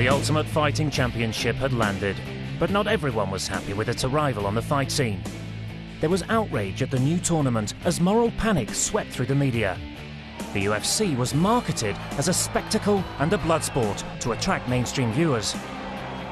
The Ultimate Fighting Championship had landed, but not everyone was happy with its arrival on the fight scene. There was outrage at the new tournament as moral panic swept through the media. The UFC was marketed as a spectacle and a blood sport to attract mainstream viewers.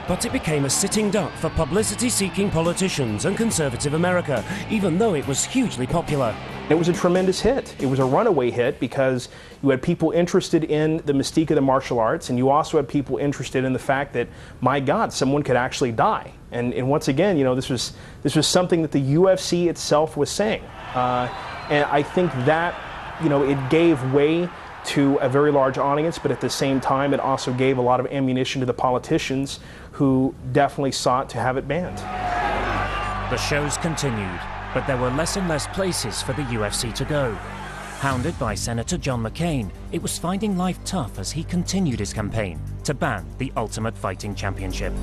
But it became a sitting duck for publicity-seeking politicians and conservative America, even though it was hugely popular. It was a tremendous hit. It was a runaway hit because you had people interested in the mystique of the martial arts, and you also had people interested in the fact that, my God, someone could actually die. And once again, you know, this was something that the UFC itself was saying. And I think that, you know, it gave way to a very large audience, but at the same time, it also gave a lot of ammunition to the politicians who definitely sought to have it banned. The shows continued, but there were less and less places for the UFC to go. Hounded by Senator John McCain, it was finding life tough as he continued his campaign to ban the Ultimate Fighting Championship.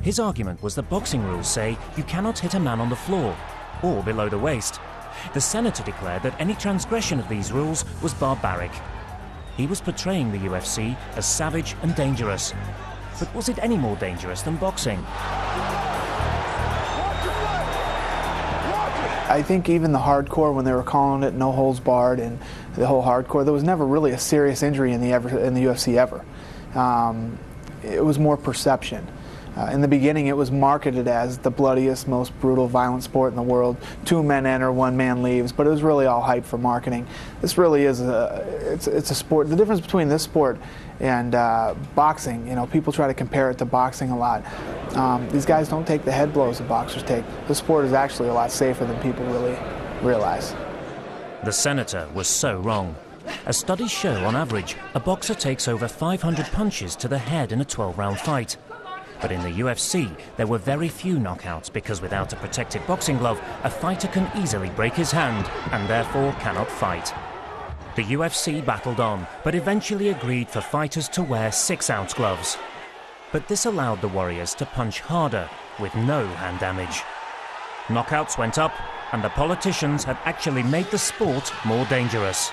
His argument was that boxing rules say you cannot hit a man on the floor or below the waist. The senator declared that any transgression of these rules was barbaric. He was portraying the UFC as savage and dangerous. But was it any more dangerous than boxing? I think even the hardcore, when they were calling it no holds barred and the whole hardcore, there was never really a serious injury in the UFC ever. It was more perception. In the beginning, it was marketed as the bloodiest, most brutal, violent sport in the world. 2 men enter, 1 man leaves, but it was really all hype for marketing. This really is it's a sport. The difference between this sport and boxing, you know, people try to compare it to boxing a lot. These guys don't take the head blows that boxers take. This sport is actually a lot safer than people really realize. The senator was so wrong. As studies show, on average, a boxer takes over 500 punches to the head in a 12-round fight. But in the UFC, there were very few knockouts because without a protective boxing glove, a fighter can easily break his hand and therefore cannot fight. The UFC battled on, but eventually agreed for fighters to wear 6-ounce gloves. But this allowed the warriors to punch harder with no hand damage. Knockouts went up, and the politicians had actually made the sport more dangerous.